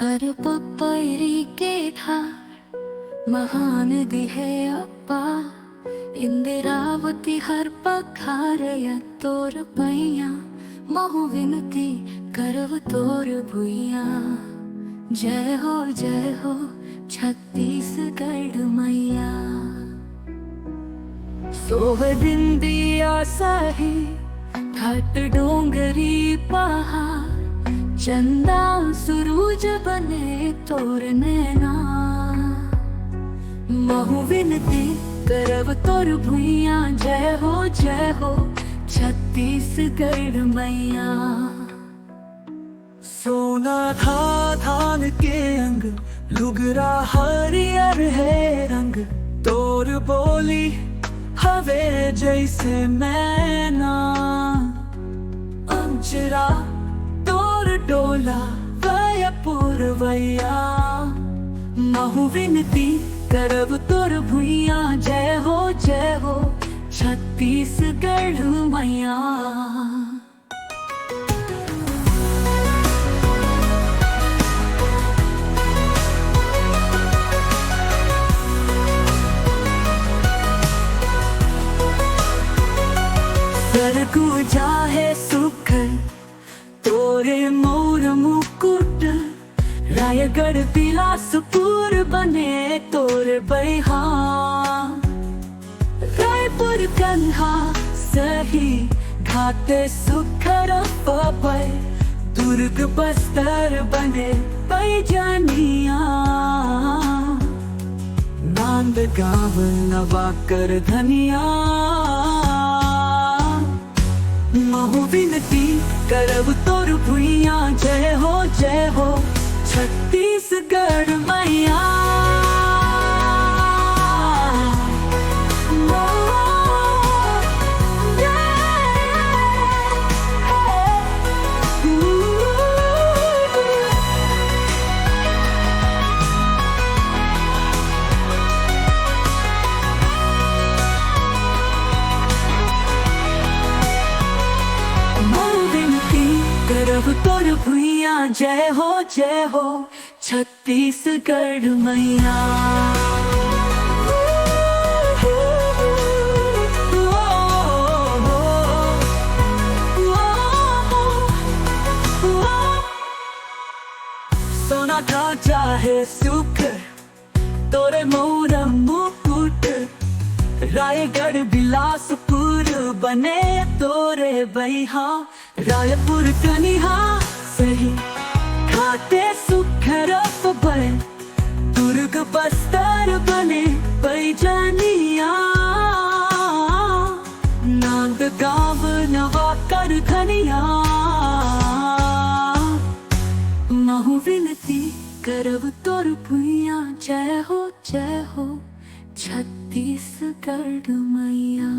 अरे पपैरी के धार महान दिहे अप्पा इंदिरावती हर पखारय तोर पैया महु विनती करव तोर भुइया। जय हो छत्तीसगढ़ मैया। सोह दिन दिया सही घाट डोंगरी पहाड़ चंदा सुरूज बने तोर नैना। महु विनती करव तोर भुइया। जय हो छत्तीसगढ़ मैया। सोना था धान के अंग लुगरा हरियर है रंग। तोर बोली हवे जैसे मैना। अंजरा तोर डोला वय पुरवैया। महु विनती करब तोर भुइया। जय हो छत्तीसगढ़ मैया। सरगु जाहे सुखर तोरे मोर मुकुट। रायगढ़ बिलासपुर बने तोर बैहा। रायपुर कंधा सही घाटे सुखर पपै। दुर्ग बस्तर बने पैजानिया। नांद गाँव नवा कर धनिया। महु विनती करब तोर भुइया। जय हो छत्तीसगढ़ मैया। करब तोर भुइया। जय हो छत्तीसगढ़ मैया। सोना था चाहे सुख तोरे मोर मुकुट। रायगढ़ बिलासपुर बने तोरे बैहा। रायपुर कनिहा सही घाटे सुखर पपै। दुर्ग बस्तर बने पैजानिया। नांद गाँव नवा कर धनिया। महु विनती करब तोर भुइया। जय हो छत्तीसगढ़ मैया।